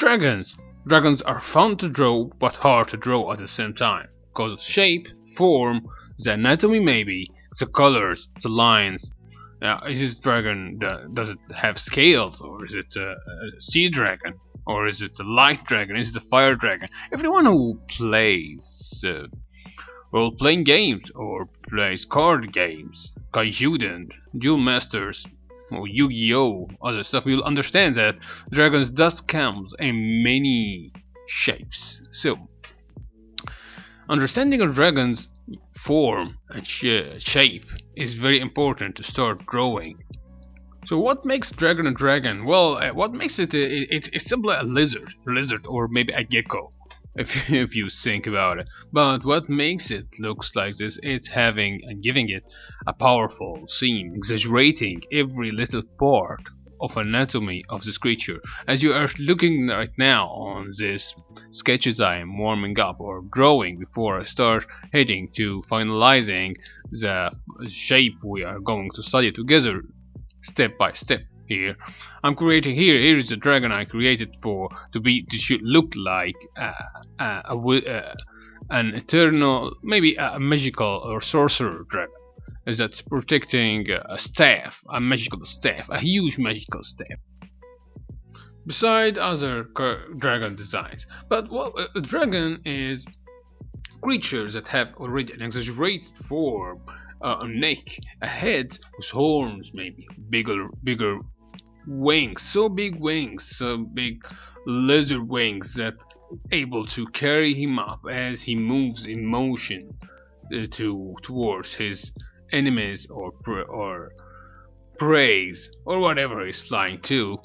Dragons. Dragons are fun to draw, but hard to draw at the same time. Because of shape, form, the anatomy maybe, the colors, the lines. Now, is this dragon, does it have scales? Or is it a sea dragon? Or is it a light dragon? Is it a fire dragon? Everyone who plays role-playing games or plays card games, Kaijuden, Duel Masters, or Yu-Gi-Oh! Other stuff, you'll understand that dragons does comes in many shapes. So, understanding a dragon's form and shape is very important to start drawing. So what makes dragon a dragon? Well, what makes it, it's simply a lizard or maybe a gecko, if you think about it. But what makes it looks like this, it's having and giving it a powerful theme, exaggerating every little part of anatomy of this creature. As you are looking right now on this sketches I am warming up or drawing before I start heading to finalizing the shape we are going to study together step by step. Here I'm creating here is the dragon I created to should look like an eternal, maybe a magical or sorcerer dragon that's protecting a staff, a magical staff, a huge magical staff, beside other dragon designs. But what a dragon is creatures that have already an exaggerated form, a neck, a head with horns, maybe bigger wings, so big lizard wings that is able to carry him up as he moves in motion towards his enemies or preys or whatever he's flying to.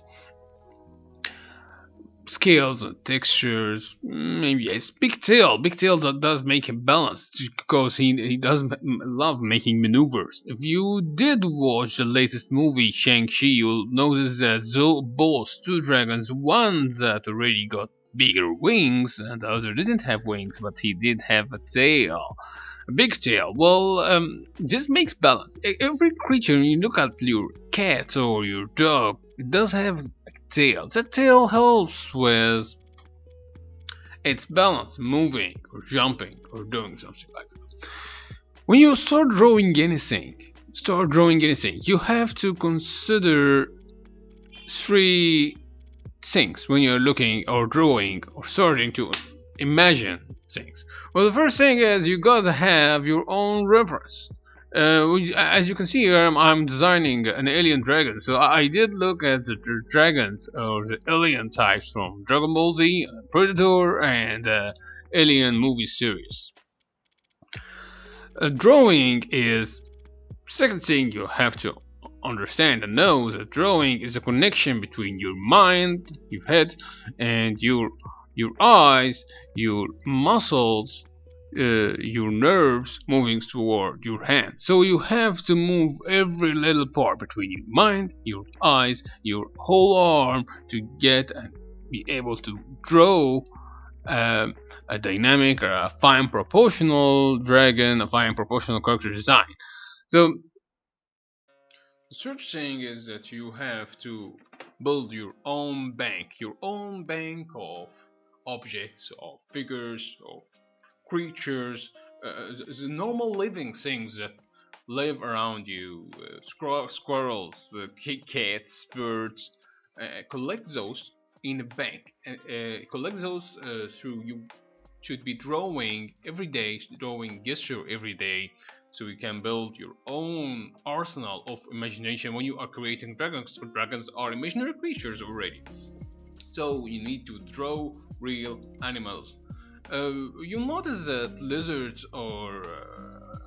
Scales and textures, maybe yes. Big tail that does make him balanced because he does love making maneuvers. If you did watch the latest movie Shang-Chi, you'll notice that both two dragons, one that already got bigger wings and the other didn't have wings, but he did have a tail, a big tail. Well, this makes balance. Every creature, when you look at your cat or your dog, it does have tail. The tail helps with its balance, moving or jumping or doing something like that. When you start drawing anything, you have to consider three things when you're looking or drawing or starting to imagine things. Well, the first thing is you gotta have your own reference. As you can see here, I'm designing an alien dragon, so I did look at the dragons or the alien types from Dragon Ball Z, Predator, and Alien movie series. Drawing is second thing you have to understand and know that drawing is a connection between your mind, your head, and your eyes, your muscles, your nerves moving toward your hand. So you have to move every little part between your mind, your eyes, your whole arm to get and be able to draw a dynamic or a fine proportional dragon, a fine proportional character design. So the third thing is that you have to build your own bank of objects, of figures, of creatures, the normal living things that live around you, squirrels, cats, birds. Collect those in a bank. Collect those through you should be drawing every day, drawing gesture every day, so you can build your own arsenal of imagination when you are creating dragons. Dragons are imaginary creatures already, so you need to draw real animals. You'll notice that lizards or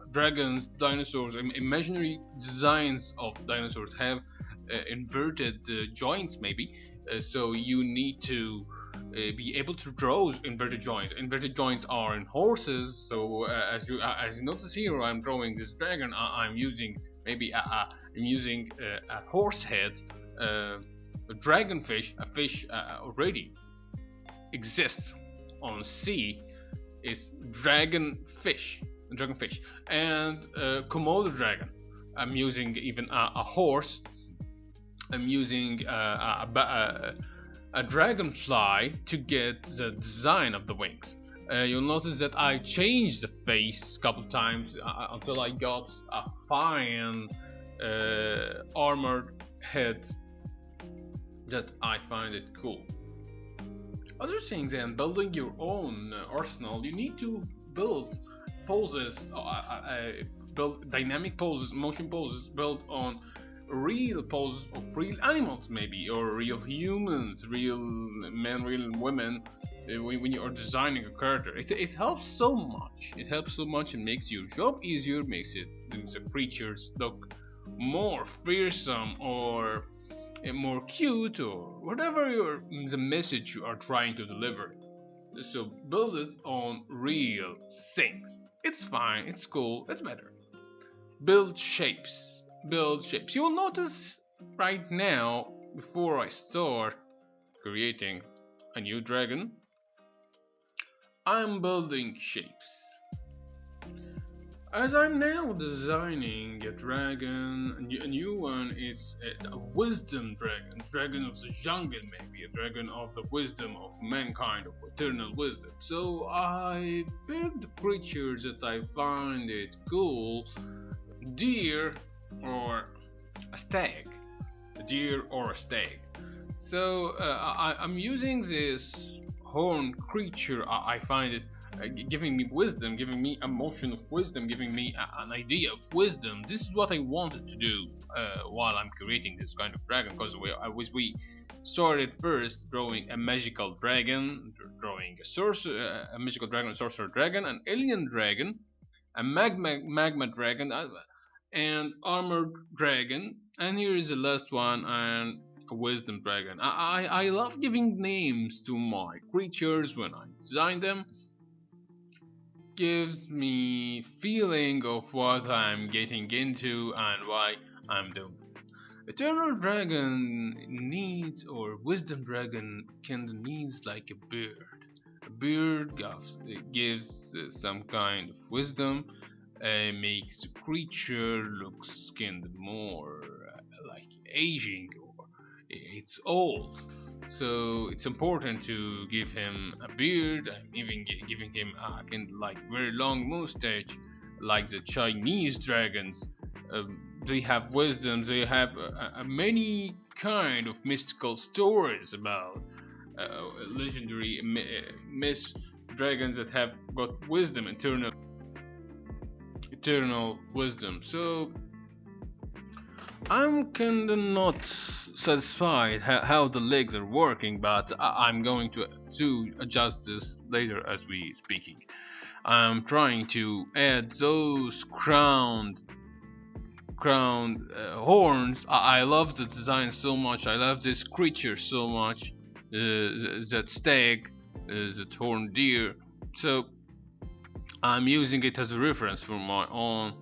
dragons, dinosaurs, imaginary designs of dinosaurs have inverted joints maybe, so you need to be able to draw inverted joints. Inverted joints are in horses, so as you notice here, I'm drawing this dragon. I'm using maybe I'm using a horse head, a dragonfish, a fish already exists on sea, is dragonfish, and Komodo dragon. I'm using even a horse. I'm using a dragonfly to get the design of the wings. You'll notice that I changed the face a couple times until I got a fine armored head that I find it cool. Other things, and building your own arsenal, you need to build poses, build dynamic poses, motion poses built on real poses of real animals, maybe, or real humans, real men, real women. When you are designing a character, it helps so much. It helps so much and makes your job easier, makes the creatures look more fearsome or more cute or whatever the message you are trying to deliver. So build it on real things. It's fine, it's cool, it's better. Build shapes. Build shapes. You will notice right now, before I start creating a new dragon, I'm building shapes. As I'm now designing a dragon, a new one is a wisdom dragon, dragon of the jungle, maybe a dragon of the wisdom of mankind, of eternal wisdom. So I picked creatures that I find it cool, deer or a stag, a deer or a stag. So I'm using this horned creature. I find it giving me wisdom, giving me emotion of wisdom, giving me an idea of wisdom. This is what I wanted to do while I'm creating this kind of dragon, because we started first drawing a magical dragon, drawing a magical dragon, a sorcerer dragon, an alien dragon, a magma dragon, and armored dragon, and here is the last one, and a wisdom dragon. I love giving names to my creatures when I design them. Gives me feeling of what I'm getting into and why I'm doing this. Eternal dragon needs, or wisdom dragon kinda needs, like a beard. A beard gives some kind of wisdom, makes a creature looks kinda more like aging, or it's old. So it's important to give him a beard. I'm even giving him a kind of like very long mustache, like the Chinese dragons. They have wisdom. They have many kind of mystical stories about legendary myth dragons that have got wisdom, eternal wisdom. So I'm kinda not satisfied how the legs are working, but I'm going to adjust this later as we speaking. I'm trying to add those crowned horns. I love the design so much. I love this creature so much. That stag, that horned deer. So I'm using it as a reference for my own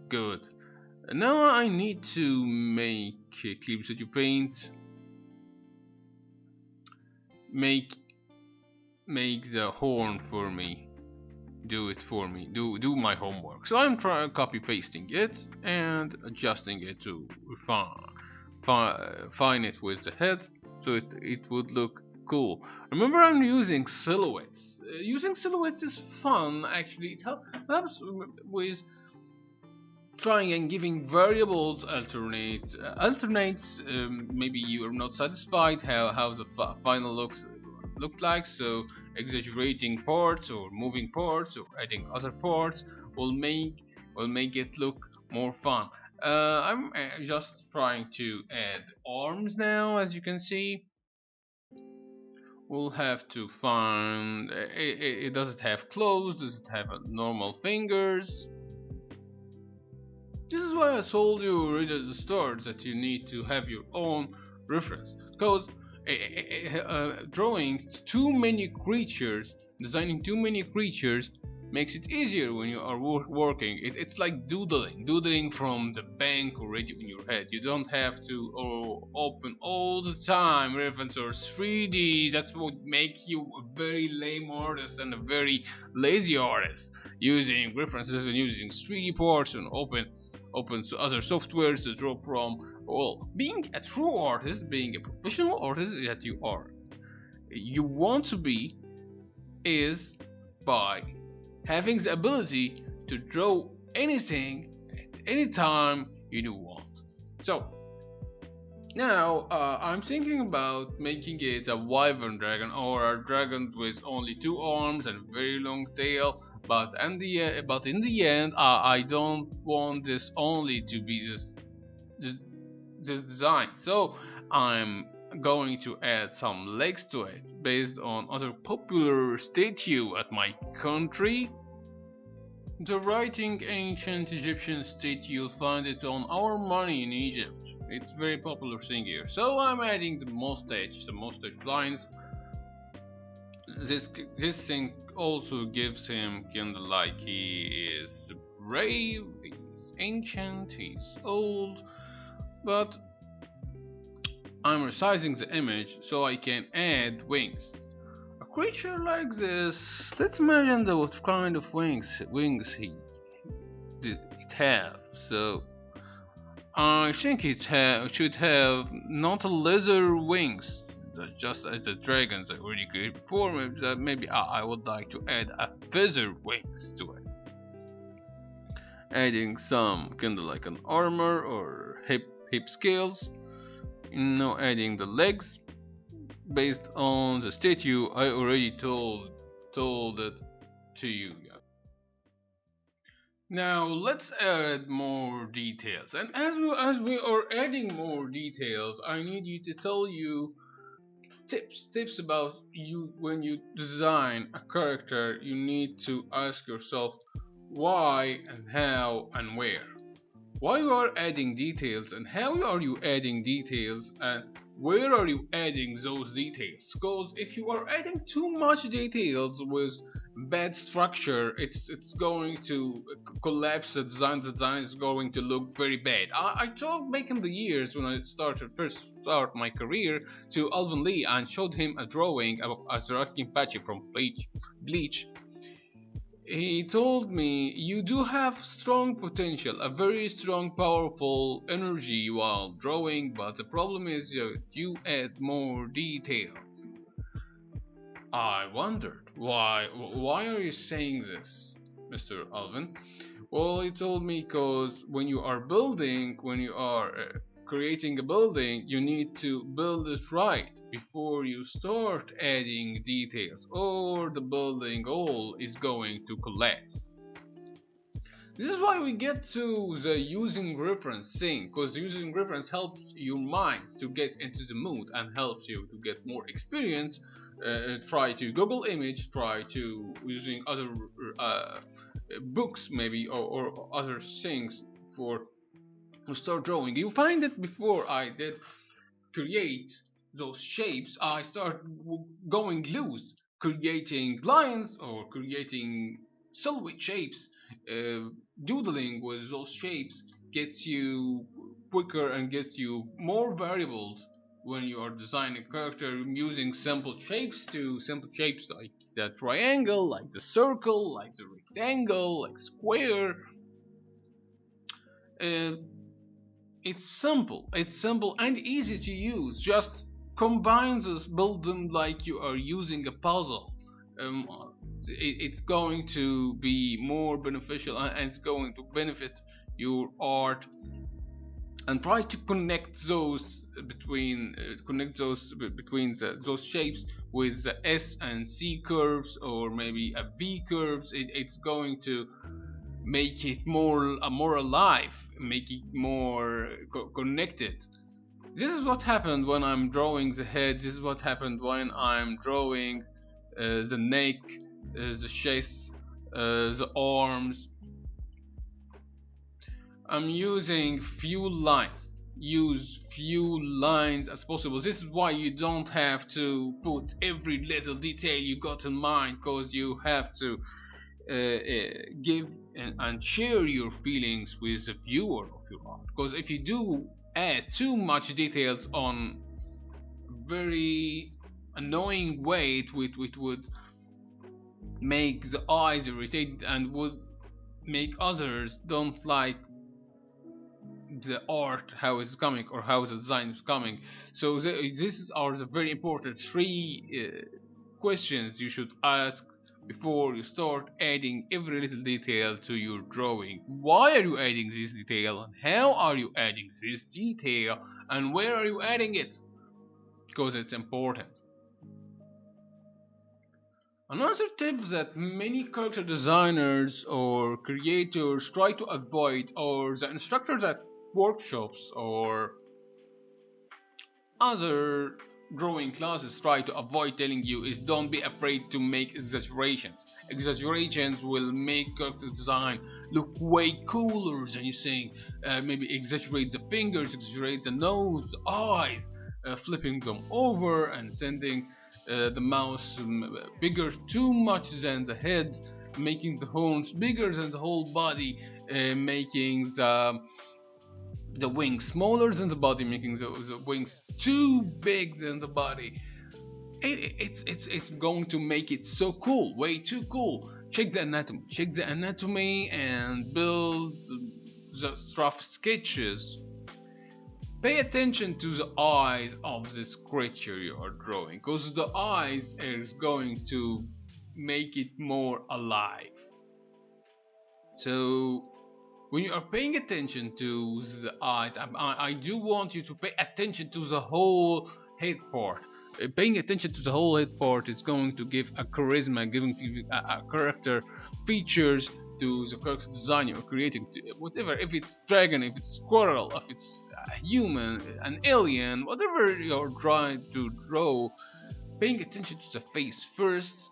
good. Now I need to make clips that you paint. Make the horn for me. Do it for me. Do my homework. So I'm trying copy pasting it and adjusting it to refine it with the head, so it would look cool. Remember, I'm using silhouettes. Using silhouettes is fun. Actually, it helps with trying and giving variables alternates. Maybe you are not satisfied how the final look like, so exaggerating parts or moving parts or adding other parts will make it look more fun. I'm just trying to add arms now. As you can see, we'll have to find it. Does it have claws? Does it have normal fingers? This is why I told you right at the start that you need to have your own reference, because drawing too many creatures, designing too many creatures, makes it easier when you are working. It's like doodling from the bank already in your head. You don't have to open all the time reference or 3Ds. That's what makes you a very lame artist and a very lazy artist, using references and using 3D parts and open other softwares to draw from. Well, being a true artist, being a professional artist that you are, you want to be is by having the ability to draw anything at any time you do want. So now I'm thinking about making it a wyvern dragon or a dragon with only two arms and a very long tail. But in the end, I don't want this only to be this, this design. So I'm going to add some legs to it based on other popular statue at my country. The writing ancient Egyptian statue, you'll find it on our money in Egypt. It's very popular thing here. So I'm adding the mustache lines. This thing also gives him kinda like he is brave, he's ancient, he's old, but I'm resizing the image so I can add wings. A creature like this, let's imagine what kind of wings it have. So I think it should have not a leather wings, just as the dragons I already created before. Maybe I would like to add a feather wings to it, adding some kinda like an armor or hip scales. Now adding the legs based on the statue I already told it to you. Now let's add more details, and as we are adding more details, I need you to tell you tips about you when you design a character. You need to ask yourself why and how and where. Why you are adding details and how are you adding details and where are you adding those details? Because if you are adding too much details with bad structure, it's going to collapse the design. The design is going to look very bad. I told back in the years when I first start my career to Alvin Lee and showed him a drawing of Azeraki Kimpachi from Bleach. He told me, you do have strong potential, a very strong, powerful energy while drawing, but the problem is that you add more details. I wondered, why are you saying this, Mr. Alvin? Well, he told me because when you are creating a building, you need to build it right before you start adding details, or the building all is going to collapse. This is why we get to the using reference thing, because using reference helps your mind to get into the mood and helps you to get more experience. Try to Google image, try to using other books maybe or other things for to start drawing. You find that before I did create those shapes, I start going loose, creating lines or creating silhouette shapes. Doodling with those shapes gets you quicker and gets you more variables when you are designing a character using simple shapes like the triangle, like the circle, like the rectangle, like square. Uh, it's simple and easy to use. Just combine this, build them like you are using a puzzle. It's going to be more beneficial and it's going to benefit your art. And try to connect those between those shapes with the S and C curves or maybe a V curves. It's going to make it more alive, make it more connected. This is what happened when I'm drawing the head. This is what happened when I'm drawing the neck, the chest, the arms. I'm using few lines. Use few lines as possible. This is why you don't have to put every little detail you got in mind, because you have to give and share your feelings with the viewer of your art. Because if you do add too much details on very annoying way, it would make the eyes irritated and would make others don't like the art, how it's coming, or how the design is coming. So these are the very important three questions you should ask before you start adding every little detail to your drawing. Why are you adding this detail, and how are you adding this detail, and where are you adding it? Because it's important. Another tip that many character designers or creators try to avoid, or the instructors at workshops or other drawing classes try to avoid telling you, is don't be afraid to make exaggerations. Exaggerations will make character design look way cooler than you think. Maybe exaggerate the fingers, exaggerate the nose, the eyes, flipping them over and sending the mouse bigger too much than the head, making the horns bigger than the whole body, making the wings smaller than the body, making the wings too big than the body. It's going to make it so cool, way too cool. Check the anatomy, and build the rough sketches. Pay attention to the eyes of this creature you are drawing, because the eyes is going to make it more alive. So when you are paying attention to the eyes, I do want you to pay attention to the whole head part. Paying attention to the whole head part is going to give a charisma, giving to a character features to the character design you're creating. Whatever, if it's dragon, if it's squirrel, if it's a human, an alien, whatever you're trying to draw, paying attention to the face first,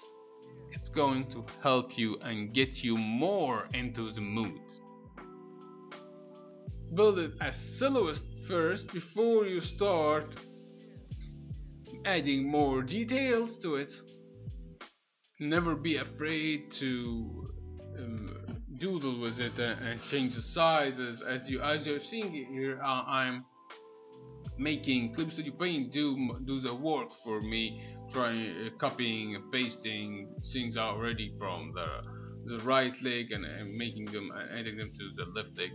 it's going to help you and get you more into the mood. Build it as silhouette first before you start adding more details to it. Never be afraid to doodle with it and change the sizes. As you're seeing here, I'm making Clip Studio Paint do the work for me, trying copying and pasting things already from the right leg and making them and adding them to the left leg.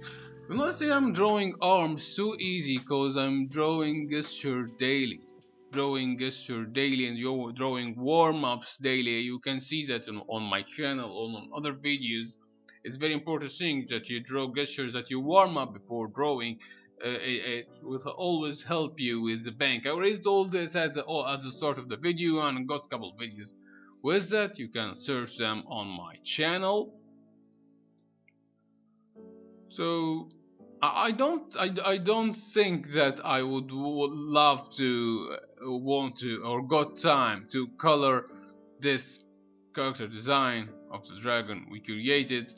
So let's say I'm drawing arms so easy because I'm drawing gesture daily. And you're drawing warm-ups daily. You can see that on my channel or on other videos. It's very important thing that you draw gestures, that you warm up before drawing. It will always help you with the bank. I raised all this at the start of the video and got a couple of videos with that. You can search them on my channel. So I don't think that I would love to want to or got time to color this character design of the dragon we created,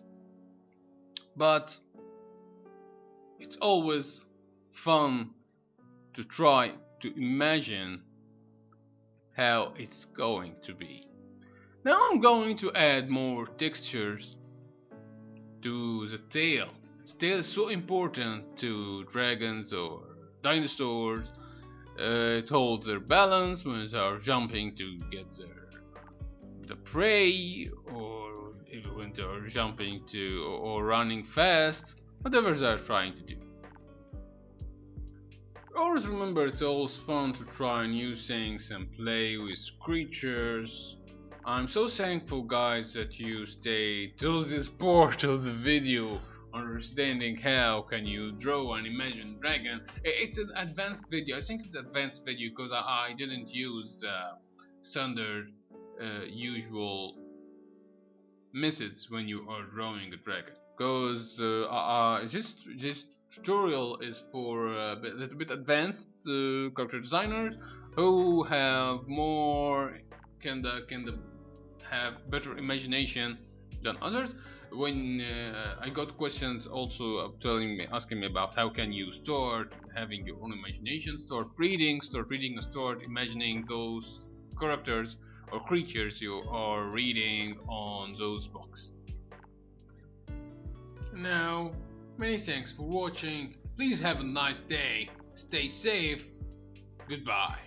but it's always fun to try to imagine how it's going to be. Now I'm going to add more textures to the tail. The tail is so important to dragons or dinosaurs. It holds their balance when they are jumping to get the prey, or when they are jumping to or running fast, whatever they are trying to do. Always remember, it's always fun to try new things and play with creatures. I'm so thankful, guys, that you stayed till this part of the video, understanding how can you draw an imagined dragon. It's an advanced video. I think it's advanced video because I didn't use standard usual methods when you are drawing a dragon, because this tutorial is for a little bit advanced character designers who have more have better imagination than others. When I got questions also asking me about how can you start having your own imagination, start reading and start imagining those characters or creatures you are reading on those books. Now, many thanks for watching. Please have a nice day. Stay safe. Goodbye.